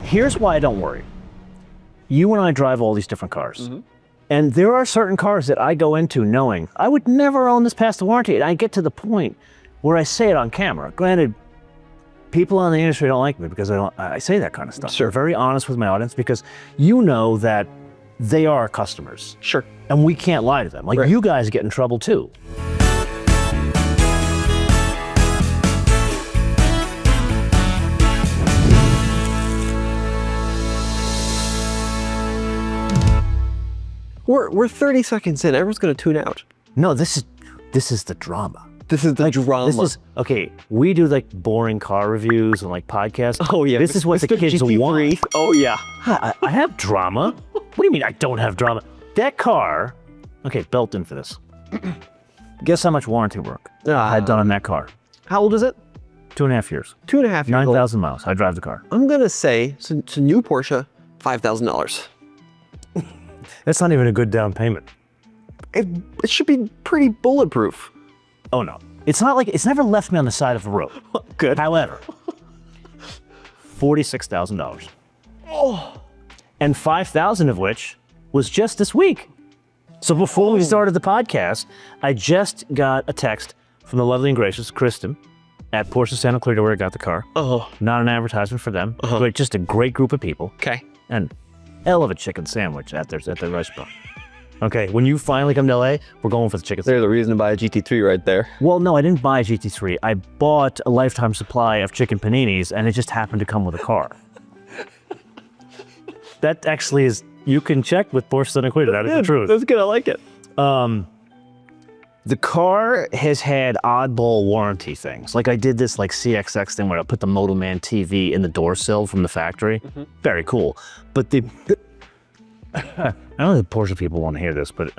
Here's why I don't worry. You and I drive all these different cars. And there are certain cars that I go into knowing I would never own this past the warranty. And I get to the point where I say it on camera. Granted, people in the industry don't like me because I say that kind of stuff. Sure. I'm very honest with my audience because you know that they are our customers. Sure. And we can't lie to them. Like, Right. you guys get in trouble too. We're 30 seconds in. Everyone's gonna tune out. No, this is the drama. This is the drama. This is, okay, we do like boring car reviews and like podcasts. Oh yeah. This is what the Mr. kids GT3. want. Oh yeah. I have drama. What do you mean I don't have drama? That car, okay, built in for this. Guess how much warranty work I had done on that car? How old is it? 2.5 years. 2.5 years. 9,000 miles. I drive the car. I'm gonna say it's a new Porsche, $5,000. That's not even a good down payment. It should be pretty bulletproof. Oh no. It's not like, it's never left me on the side of the road. Good. However, $46,000. Oh. And 5,000 of which was just this week. So before we started the podcast, I just got a text from the lovely and gracious Kristen at Porsche Santa Clarita where I got the car. Oh. Not an advertisement for them, but just a great group of people. Okay. And hell of a chicken sandwich at their restaurant. Okay, when you finally come to LA, we're going for the chicken sandwich. There's a reason to buy a GT3 right there. Well, no, I didn't buy a GT3. I bought a lifetime supply of chicken paninis, and it just happened to come with a car. That actually is, you can check with Porsche Santa Clarita, that is the truth. That's good, I like it. The car has had oddball warranty things. Like I did this like CXX thing where I put the Moto Man TV in the door sill from the factory. Very cool. But the, I don't know if Porsche people want to hear this, but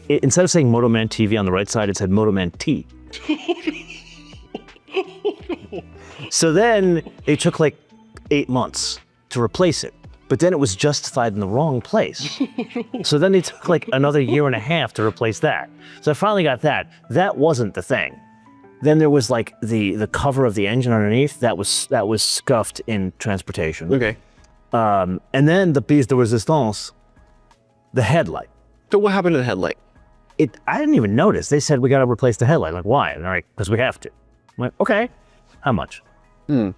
instead of saying Moto Man TV on the right side, it said Moto Man T. So then it took like 8 months to replace it. But then it was justified in the wrong place. So then it took like another 1.5 years to replace that. So I finally got that. That wasn't the thing. Then there was like the cover of the engine underneath that was scuffed in transportation. Okay. And then the piece de resistance, the headlight. So what happened to the headlight? I didn't even notice. They said we got to replace the headlight. I'm like, why? And they're like, because we have to. I'm like, okay. How much? So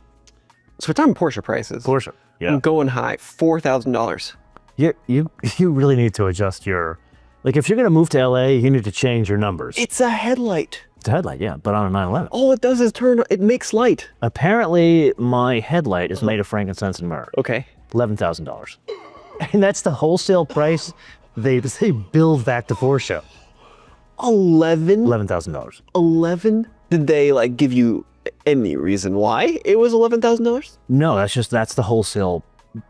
we're talking Porsche prices. Porsche. Yeah. I'm going high, $4,000. You really need to adjust your, like if you're gonna move to LA, you need to change your numbers. It's a headlight. It's a headlight, yeah, but on a 911. All it does is it makes light. Apparently, my headlight is made of frankincense and myrrh. Okay. $11,000. And that's the wholesale price they bill back to Porsche. 11? $11,000. 11? Did they like give you any reason why it was $11,000? No, that's the wholesale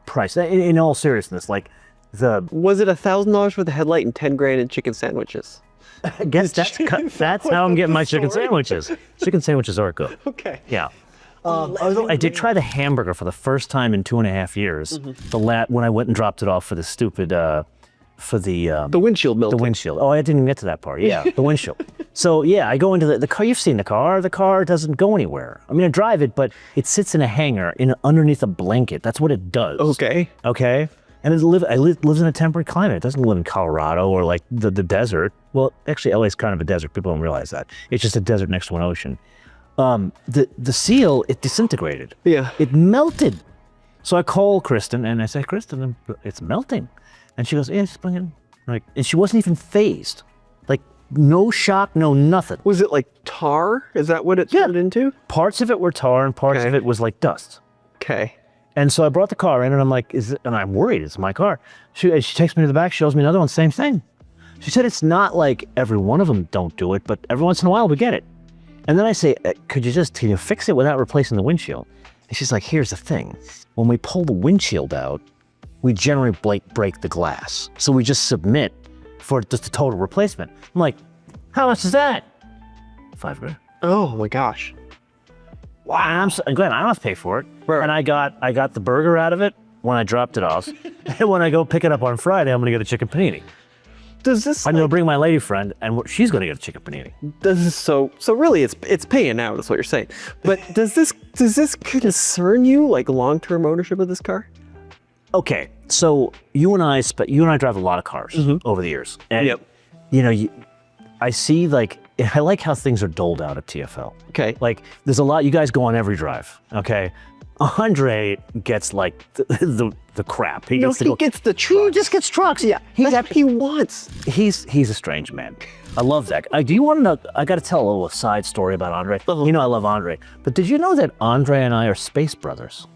price. In all seriousness, like Was it $1,000 for the headlight and 10 grand in chicken sandwiches? I guess that's how I'm getting my chicken sandwiches. Chicken sandwiches are good. Okay. Yeah. I did try the hamburger for the first time in 2.5 years. When I went and dropped it off for the stupid, The windshield melted. the windshield. Oh, I didn't even get to that part. Yeah, the windshield. So yeah, I go into the car. You've seen the car. The car doesn't go anywhere. I mean, I drive it, but it sits in a hangar underneath a blanket. That's what it does. Okay. Okay. And it lives in a temperate climate. It doesn't live in Colorado or like the desert. Well, actually, LA is kind of a desert. People don't realize that. It's just a desert next to an ocean. The seal, it disintegrated. Yeah. It melted. So I call Kristen and I say, Kristen, it's melting. And she goes, yeah, just bring it in. Like, and she wasn't even phased. Like, no shock, no nothing. Was it like tar? Is that what it turned into? Parts of it were tar and parts of it was like dust. Okay. And so I brought the car in and I'm like, and I'm worried, it's my car. She takes me to the back, shows me another one, same thing. She said, it's not like every one of them don't do it, but every once in a while we get it. And then I say, can you fix it without replacing the windshield? And she's like, here's the thing. When we pull the windshield out, we generally break the glass. So we just submit for just a total replacement. I'm like, how much is that? $5 grand. Oh my gosh. Wow. And Glenn, I don't have to pay for it. Right. And I got the burger out of it when I dropped it off. And when I go pick it up on Friday, I'm gonna get a chicken panini. does this I'm gonna bring my lady friend, and she's gonna get a chicken panini. does this so really it's paying out is what you're saying. But does this concern you, like long-term ownership of this car? Okay, so you and I drive a lot of cars over the years, and Yep. you know, I see like I like how things are doled out at TFL. Okay. Like there's a lot. You guys go on every drive. Okay, Andre gets like the crap. He gets the truck. He just gets trucks. Yeah, That's what he wants. He's a strange man. I love that. Do you want to know? I got to tell a little side story about Andre. You know I love Andre, but did you know that Andre and I are space brothers?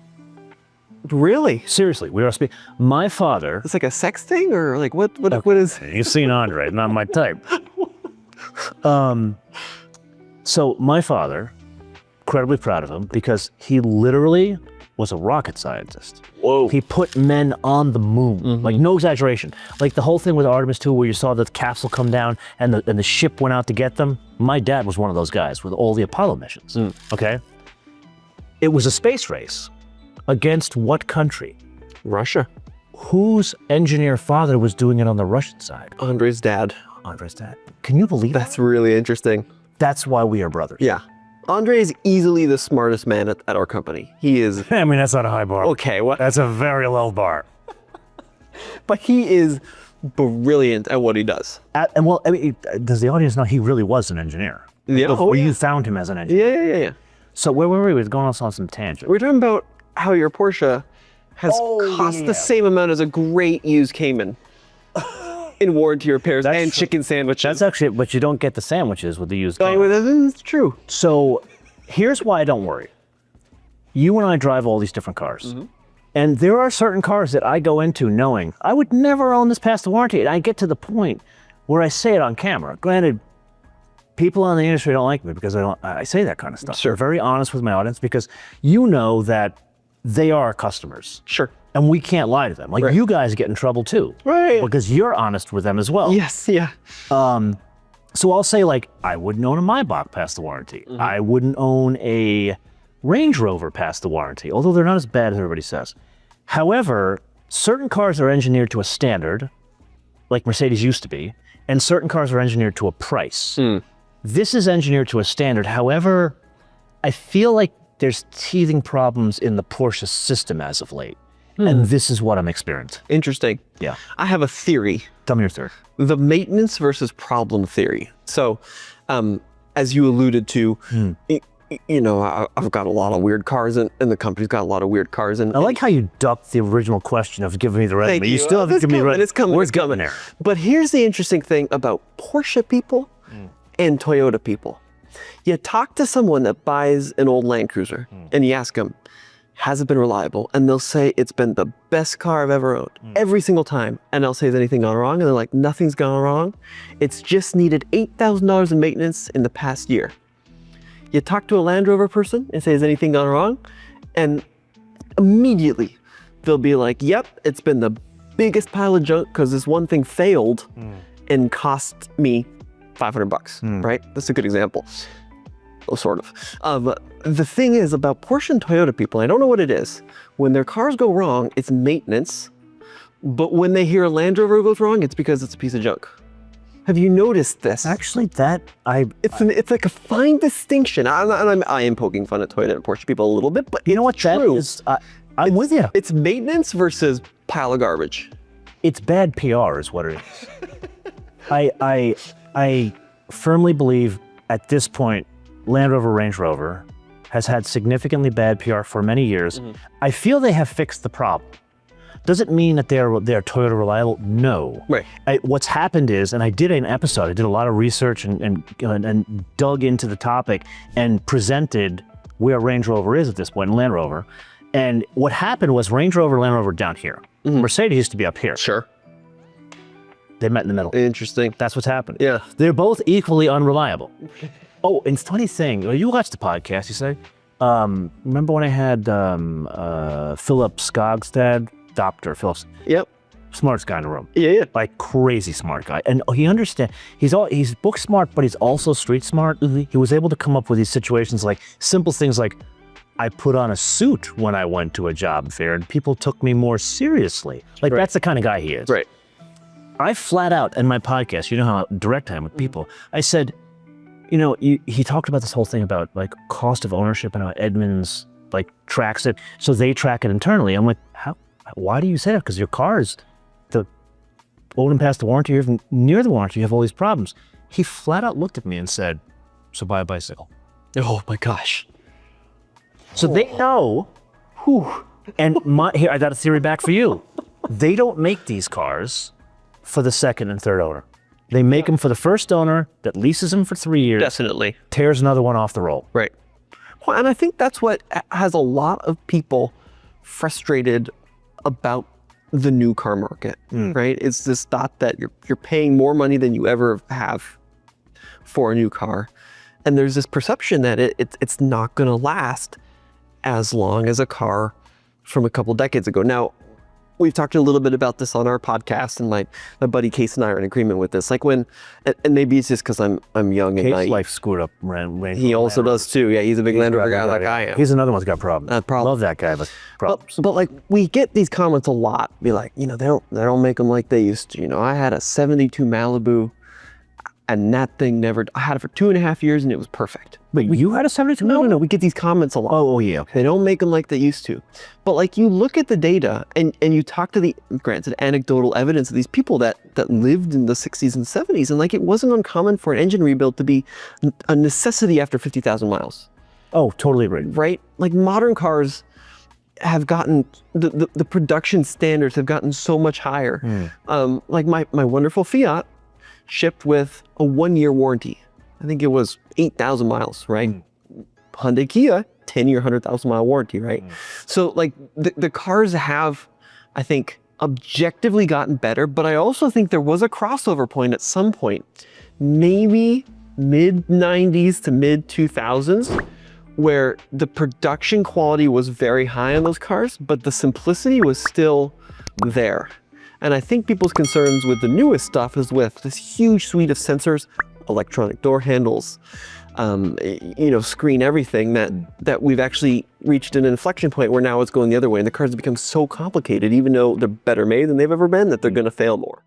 Really? Seriously, we are space. My father. It's like a sex thing, or like what is? You've seen Andre, not my type. So my father, incredibly proud of him because he literally was a rocket scientist. Whoa. He put men on the moon, like no exaggeration. Like the whole thing with Artemis 2 where you saw the capsule come down and the ship went out to get them. My dad was one of those guys with all the Apollo missions, okay? It was a space race. Against what country? Russia. Whose engineer father was doing it on the Russian side? Andre's dad. Andre's dad. Can you believe that? That's really interesting. That's why we are brothers. Yeah. Andre is easily the smartest man at our company. He is. I mean, that's not a high bar. Okay, what? That's a very low bar. But he is brilliant at what he does. And well, I mean, does the audience know he really was an engineer? Yeah. Before you found him as an engineer. Yeah. So where were we? We were going on some tangent. We're talking about how your Porsche has cost the same amount as a great used Cayman in warranty repairs and chicken sandwiches. That's actually, but you don't get the sandwiches with the used car. That's true. So here's why I don't worry. You and I drive all these different cars. And there are certain cars that I go into knowing I would never own this past the warranty. And I get to the point where I say it on camera. Granted, people in the industry don't like me because I say that kind of stuff. Sure. I'm very honest with my audience because you know that they are customers. Sure. And we can't lie to them. Like you guys get in trouble too. Right. Because you're honest with them as well. Yes, yeah. So I'll say like, I wouldn't own a Maybach past the warranty. I wouldn't own a Range Rover past the warranty, although they're not as bad as everybody says. However, certain cars are engineered to a standard, like Mercedes used to be, and certain cars are engineered to a price. This is engineered to a standard. However, I feel like there's teething problems in the Porsche system as of late. And this is what I'm experiencing. Interesting. Yeah. I have a theory. Tell me your theory. The maintenance versus problem theory. So, as you alluded to, you know, I've got a lot of weird cars and the company's got a lot of weird cars. And I like how you ducked the original question of giving me the resume. Thank You you. still haven't It's given me the coming, resume. it's coming, Where's it's coming. there? But here's the interesting thing about Porsche people and Toyota people. You talk to someone that buys an old Land Cruiser and you ask them, has it been reliable? And they'll say, it's been the best car I've ever owned, every single time. And I'll say, has anything gone wrong? And they're like, nothing's gone wrong. It's just needed $8,000 in maintenance in the past year. You talk to a Land Rover person and say, has anything gone wrong? And immediately they'll be like, yep, it's been the biggest pile of junk because this one thing failed and cost me $500, right? That's a good example. Well, sort of. The thing is about Porsche and Toyota people, I don't know what it is. When their cars go wrong, it's maintenance. But when they hear a Land Rover goes wrong, it's because it's a piece of junk. Have you noticed this? Actually, It's like a fine distinction. I am poking fun at Toyota and Porsche people a little bit, but you know what? That true. is, I'm with you. It's maintenance versus pile of garbage. It's bad PR is what it is. I firmly believe at this point, Land Rover, Range Rover has had significantly bad PR for many years. I feel they have fixed the problem. Does it mean that they're Toyota reliable? No. Right. What's happened is, and I did an episode, I did a lot of research and dug into the topic and presented where Range Rover is at this point, and Land Rover. And what happened was Range Rover, Land Rover down here. Mercedes used to be up here. Sure. They met in the middle. Interesting. That's what's happened. Yeah. They're both equally unreliable. Oh, and it's funny thing. You watched the podcast, you say? Remember when I had Philip Skogstad, Dr. Phillips? Yep. Smartest guy in the room. Yeah. Like crazy smart guy. And he understands, he's book smart, but he's also street smart. He was able to come up with these situations like simple things like, I put on a suit when I went to a job fair and people took me more seriously. Like that's the kind of guy he is. Right. I flat out in my podcast, you know how direct I am with people, I said, you know, he talked about this whole thing about like cost of ownership and how Edmunds like tracks it. So they track it internally. I'm like, why do you say that? Because your car's the old and past the warranty, or even near the warranty, you have all these problems. He flat out looked at me and said, so buy a bicycle. Oh my gosh. So they know, and here, I got a theory back for you. They don't make these cars for the second and third owner. They make them for the first owner that leases them for 3 years. Definitely. Tears another one off the roll. Right. Well, and I think that's what has a lot of people frustrated about the new car market, right? It's this thought that you're paying more money than you ever have for a new car. And there's this perception that it's not going to last as long as a car from a couple decades ago. Now, we've talked a little bit about this on our podcast, and my buddy Case and I are in agreement with this. Like when, and maybe it's just because I'm young and Case's life screwed up. he also does too. Yeah, he's a big Land Rover guy like I am. He's another one's got problems. Love that guy, but problems. But like we get these comments a lot. Be like, you know, they don't make them like they used to. You know, I had a '72 Malibu, and that thing I had it for 2.5 years, and it was perfect. Wait, you had a '72 Malibu? No, we get these comments a lot. Oh yeah. Okay. They don't make them like they used to. But like you look at the data and you talk to the, granted, anecdotal evidence of these people that lived in the 60s and 70s, and like it wasn't uncommon for an engine rebuild to be a necessity after 50,000 miles. Oh, totally agree. Right? Like modern cars have gotten, the production standards have gotten so much higher. Like my wonderful Fiat shipped with a 1-year warranty. I think it was 8,000 miles, right? Hyundai Kia, 10-year, 100,000 mile warranty, right? So like the cars have, I think, objectively gotten better, but I also think there was a crossover point at some point, maybe mid 90s to mid 2000s, where the production quality was very high on those cars, but the simplicity was still there. And I think people's concerns with the newest stuff is with this huge suite of sensors, electronic door handles, you know, screen everything, that we've actually reached an inflection point where now it's going the other way, and the cars have become so complicated, even though they're better made than they've ever been, that they're going to fail more.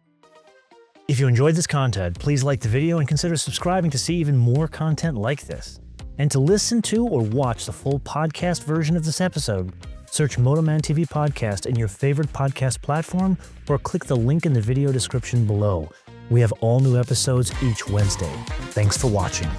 If you enjoyed this content, please like the video and consider subscribing to see even more content like this. And to listen to or watch the full podcast version of this episode, search Motoman TV Podcast in your favorite podcast platform, or click the link in the video description below. We have all new episodes each Wednesday. Thanks for watching.